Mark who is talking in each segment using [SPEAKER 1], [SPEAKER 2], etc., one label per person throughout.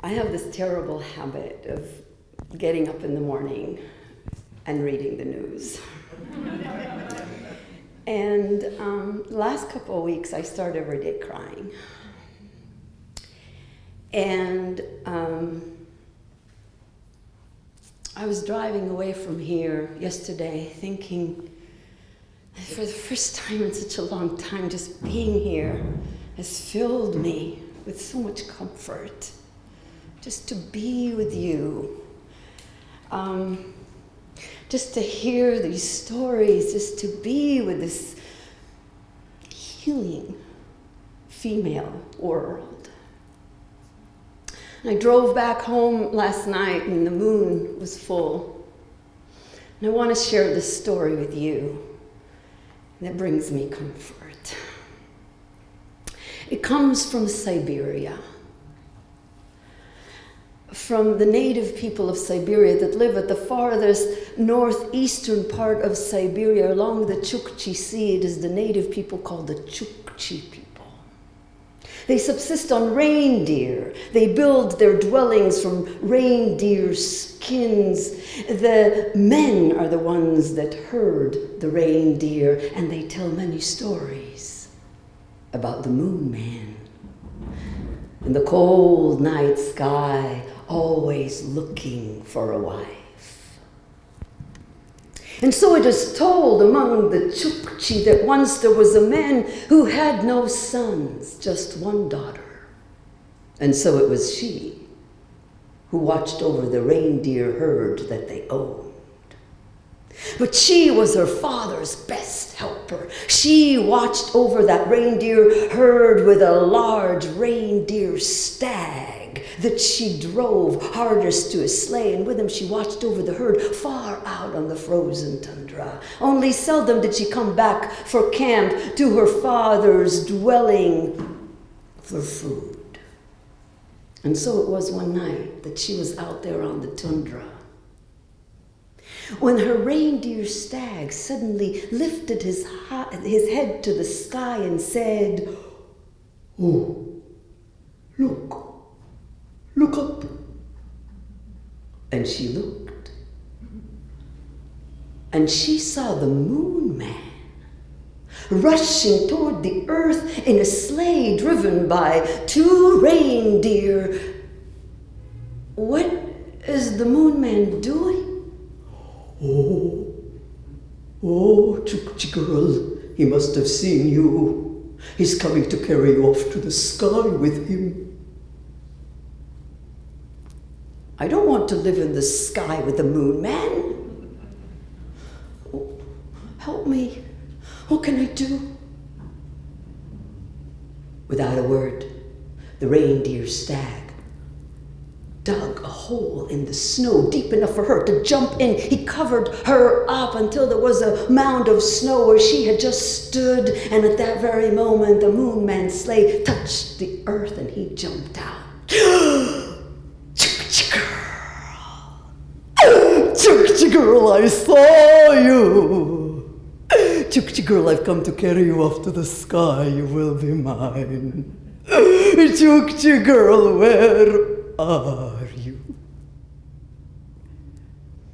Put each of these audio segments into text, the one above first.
[SPEAKER 1] I have this terrible habit of getting up in the morning and reading the news. And the last couple of weeks, I start every day crying. And I was driving away from here yesterday thinking, for the first time in such a long time, just being here has filled me with so much comfort. Just to be with you. Just to hear these stories, just to be with this healing female world. And I drove back home last night and the moon was full. And I want to share this story with you that brings me comfort. It comes from Siberia. From the native people of Siberia that live at the farthest northeastern part of Siberia along the Chukchi Sea. It is the native people called the Chukchi people. They subsist on reindeer. They build their dwellings from reindeer skins. The men are the ones that herd the reindeer, and they tell many stories about the moon man in the cold night sky, always looking for a wife. And so it is told among the Chukchi that once there was a man who had no sons, just one daughter. And so it was she who watched over the reindeer herd that they owned. But she was her father's best helper. She watched over that reindeer herd with a large reindeer stag that she drove hardest to his sleigh, and with him she watched over the herd far out on the frozen tundra. Only seldom did she come back for camp to her father's dwelling for food. And so it was one night that she was out there on the tundra when her reindeer stag suddenly lifted his head to the sky and said, "Oh, look up." And she looked, and she saw the moon man rushing toward the earth in a sleigh driven by 2 reindeer. What is the moon man doing? Oh, Chukchi girl, he must have seen you. He's coming to carry you off to the sky with him. I don't want to live in the sky with the moon man. Oh, help me. What can I do? Without a word, the reindeer stag dug a hole in the snow deep enough for her to jump in. He covered her up until there was a mound of snow where she had just stood, and at that very moment the moon man's sleigh touched the earth and he jumped out. Chukchi girl! Chukchi girl, I saw you! Chukchi girl, I've come to carry you off to the sky. You will be mine. Chukchi girl, where are you?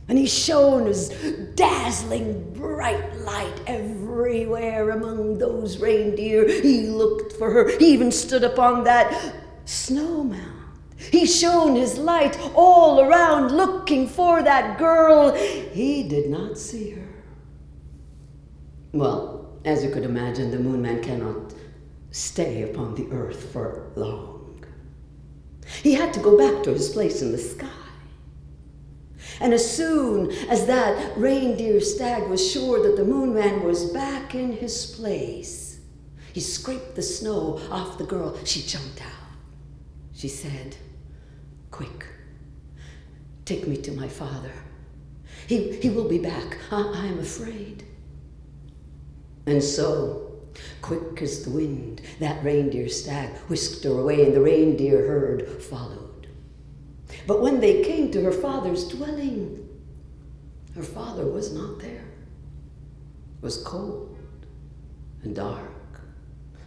[SPEAKER 1] And he shone his dazzling bright light everywhere among those reindeer. He looked for her. He even stood upon that snow mound. He shone his light all around looking for that girl. He did not see her. Well, as you could imagine, the moon man cannot stay upon the earth for long. He had to go back to his place in the sky. And as soon as that reindeer stag was sure that the moon man was back in his place, he scraped the snow off the girl. She jumped out. She said, "Quick, take me to my father. He will be back. I am afraid." And so, quick as the wind, that reindeer stag whisked her away, and the reindeer herd followed. But when they came to her father's dwelling, her father was not there. It was cold and dark,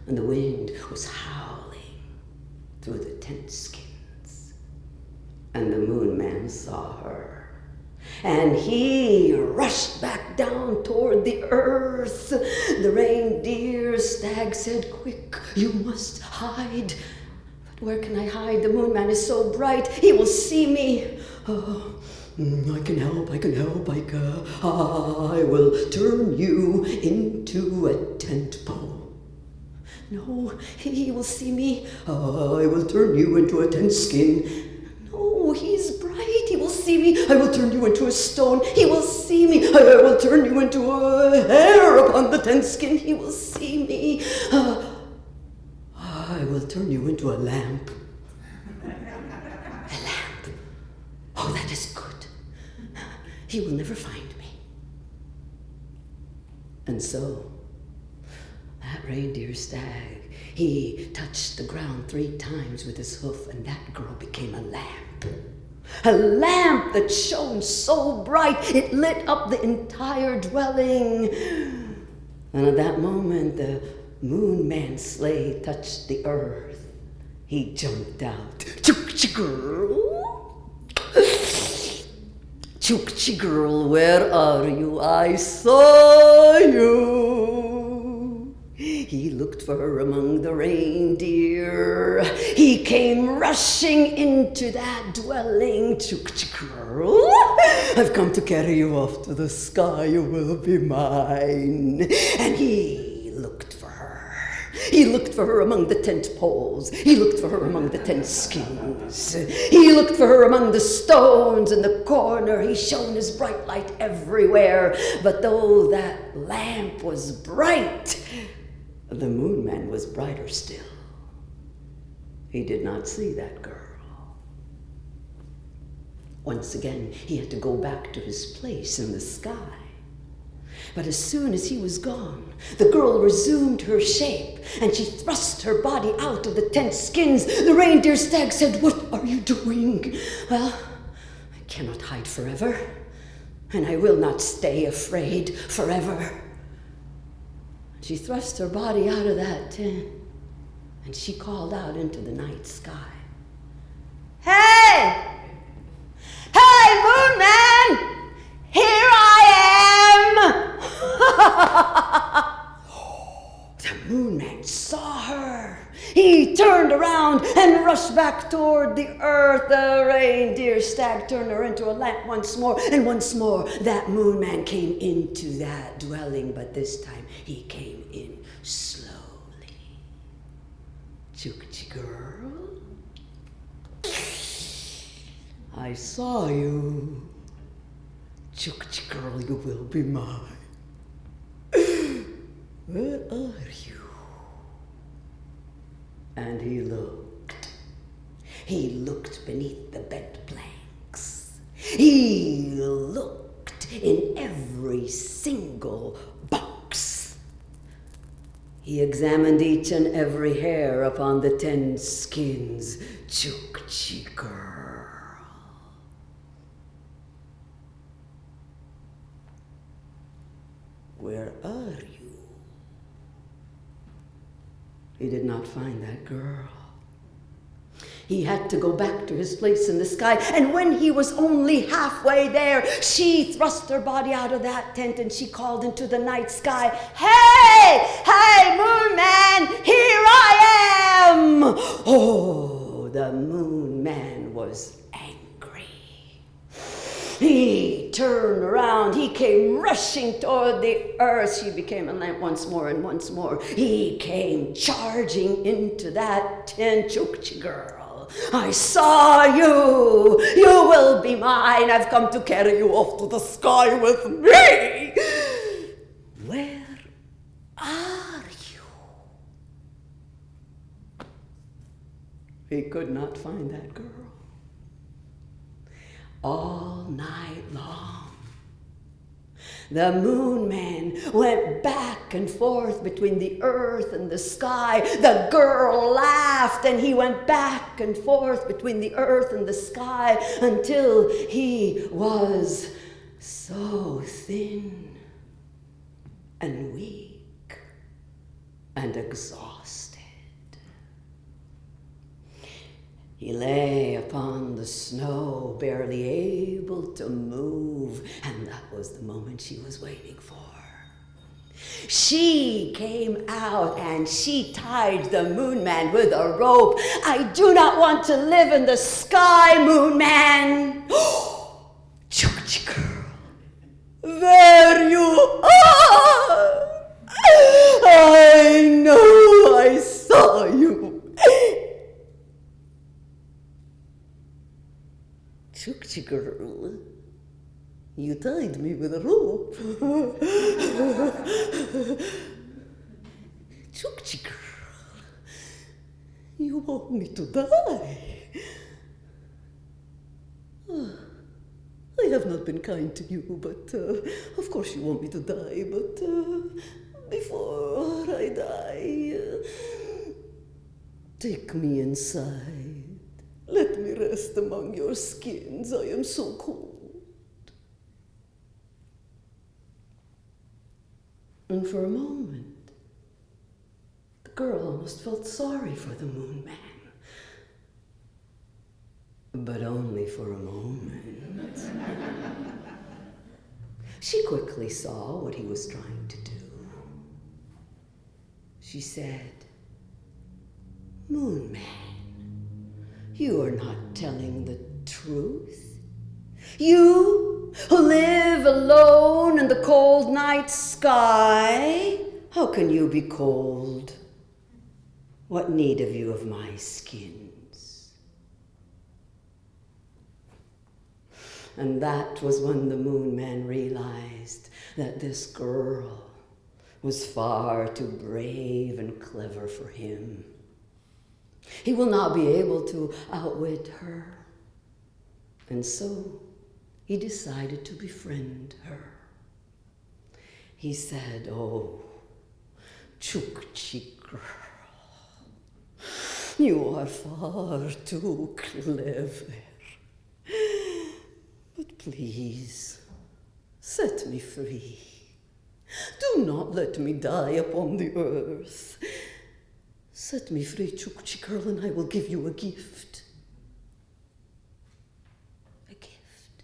[SPEAKER 1] and the wind was howling through the tent skins. And the moon man saw her. And he rushed back down toward the earth. The reindeer stag said, "Quick, you must hide." "But where can I hide? The moon man is so bright. He will see me." "Oh, I can help. I will turn you into a tent pole." "No, he will see me." "I will turn you into a tent skin." "No, he's bright. He will see me." "I will turn you into a stone." "He will see me." "I will turn you into a hair upon the tent skin." "He will see me." "I will turn you into a lamp." "A lamp? Oh, that is good. He will never find me." And so, that reindeer stag, he touched the ground 3 times with his hoof, and that girl became a lamp. A lamp that shone so bright it lit up the entire dwelling. And at that moment, the moon man's sleigh touched the earth. He jumped out. "Chukchi girl! Chukchi girl, where are you? I saw you." He looked for her among the reindeer. He came rushing into that dwelling. "Chukchi girl, I've come to carry you off to the sky. You will be mine." And he looked for her. He looked for her among the tent poles. He looked for her among the tent skins. He looked for her among the stones in the corner. He shone his bright light everywhere. But though that lamp was bright, the moon man was brighter still. He did not see that girl. Once again, he had to go back to his place in the sky. But as soon as he was gone, the girl resumed her shape, and she thrust her body out of the tent skins. The reindeer stag said, "What are you doing?" "Well, I cannot hide forever, and I will not stay afraid forever." She thrust her body out of that tent, and she called out into the night sky. "Hey! Hey, moon man! Here I am!" The moon man saw her. He turned around and rushed back toward the earth. The reindeer stag turned her into a lamp once more, and once more that moon man came into that dwelling, but this time he came in slowly. "Chukchi girl, I saw you. Chukchi girl, you will be mine. Where are you?" And he looked. He looked beneath the bed planks. He looked in every single box. He examined each and every hair upon the 10 skins. "Chukchi girl, where are you?" He did not find that girl. He had to go back to his place in the sky, and when he was only halfway there, she thrust her body out of that tent and she called into the night sky, "Hey! Hey, moon man! Here I am!" Oh, the moon man was angry. He turned around. He came rushing toward the earth. She became a lamp once more and once more. He came charging into that tent. "Chukchi girl, I saw you. You will be mine. I've come to carry you off to the sky with me." "Where are you?" He could not find that girl. All night long, the moon man went back and forth between the earth and the sky. The girl laughed, and he went back and forth between the earth and the sky until he was so thin and weak and exhausted. He lay upon the snow, barely able to move, and that was the moment she was waiting for. She came out and she tied the Moon Man with a rope. I do not want to live in the sky, Moon Man. Chukchi girl, there you are. I know I saw you. Chukchi girl, you tied me with a rope. Chukchi girl, you want me to die. I have not been kind to you, but of course you want me to die, but before I die, take me inside. Let me rest among your skins. I am so cold. And for a moment, the girl almost felt sorry for the Moon Man. But only for a moment. She quickly saw what he was trying to do. She said, Moon Man, you are not telling the truth. You who live alone in the cold night sky, how can you be cold? What need have you of my skins? And that was when the Moon Man realized that this girl was far too brave and clever for him. He will not be able to outwit her. And so he decided to befriend her. He said, oh, Chukchi girl, you are far too clever. But please, set me free. Do not let me die upon the earth. Set me free, Chukchi girl, and I will give you a gift. A gift?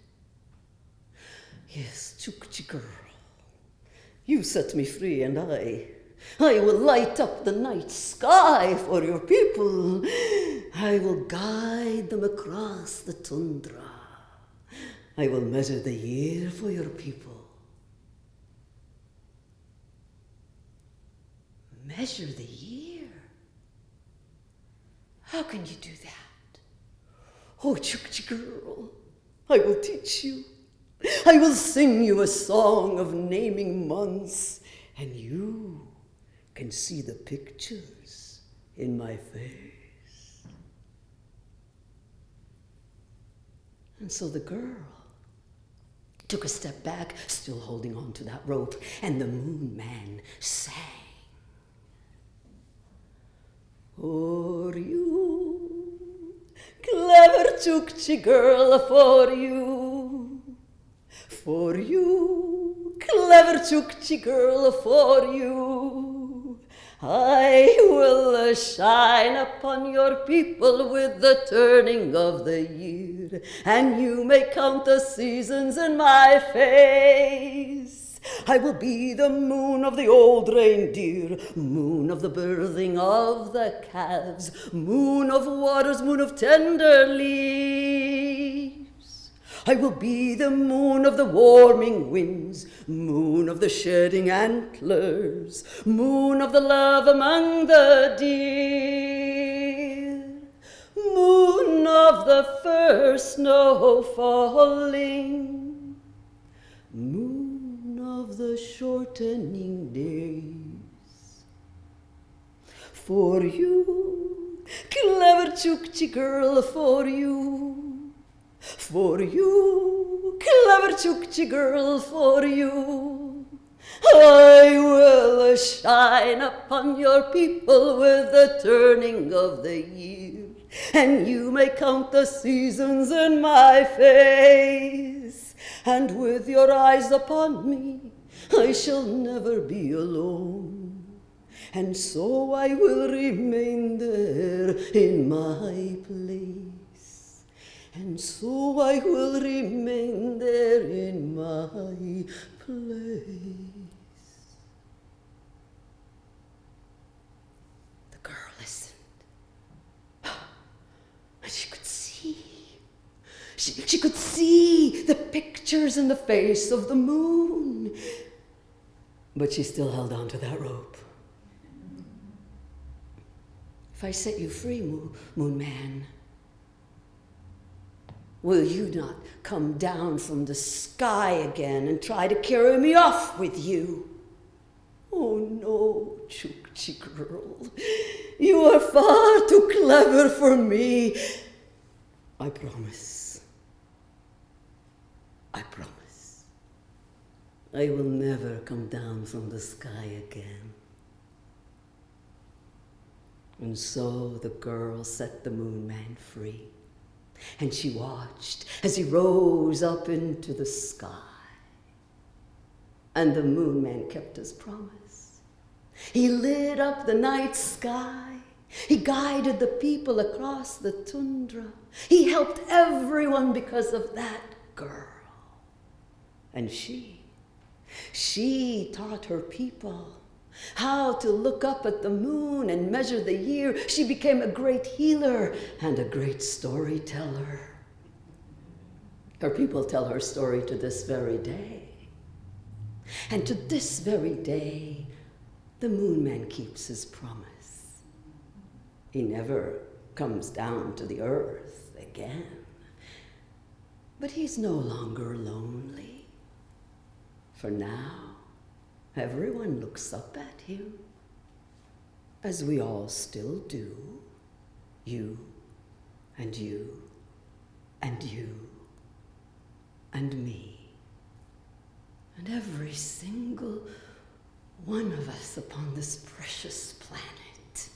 [SPEAKER 1] Yes, Chukchi girl. You set me free, and I will light up the night sky for your people. I will guide them across the tundra. I will measure the year for your people. Measure the year? How can you do that? Oh, Chukchi girl, I will teach you. I will sing you a song of naming months, and you can see the pictures in my face. And so the girl took a step back, still holding on to that rope, and the Moon Man sang. For you, clever Chukchi girl, for you. For you, clever Chukchi girl, for you. I will shine upon your people with the turning of the year, and you may count the seasons in my face. I will be the moon of the old reindeer, moon of the birthing of the calves, moon of waters, moon of tender leaves. I will be the moon of the warming winds, moon of the shedding antlers, moon of the love among the deer, moon of the first snow falling, moon of the shortening days. For you, clever Chukchi girl, for you. For you, clever Chukchi girl, for you. I will shine upon your people with the turning of the year, and you may count the seasons in my face. And with your eyes upon me, I shall never be alone. And so I will remain there in my place. and so I will remain there in my place. The girl listened, and she could see. She could see the pictures in the face of the moon, but she still held on to that rope. If I set you free, Moon Man, will you not come down from the sky again and try to carry me off with you? Oh no, Chukchi girl, you are far too clever for me. I promise. I promise. I will never come down from the sky again. And so the girl set the Moon Man free, and she watched as he rose up into the sky. And the Moon Man kept his promise. He lit up the night sky. He guided the people across the tundra. He helped everyone because of that girl. And she taught her people how to look up at the moon and measure the year. She became a great healer and a great storyteller. Her people tell her story to this very day. And to this very day, the Moon Man keeps his promise. He never comes down to the earth again. But he's no longer lonely. For now, everyone looks up at him, as we all still do, you and you and you and me, and every single one of us upon this precious planet.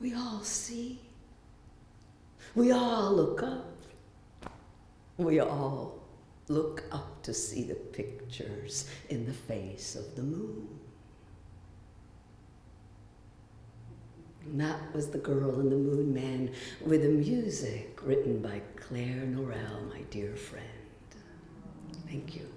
[SPEAKER 1] We all see, we all look up, we all look up to see the pictures in the face of the moon. And that was The Girl and the Moon Man, with the music written by Claire Norell, my dear friend. Thank you.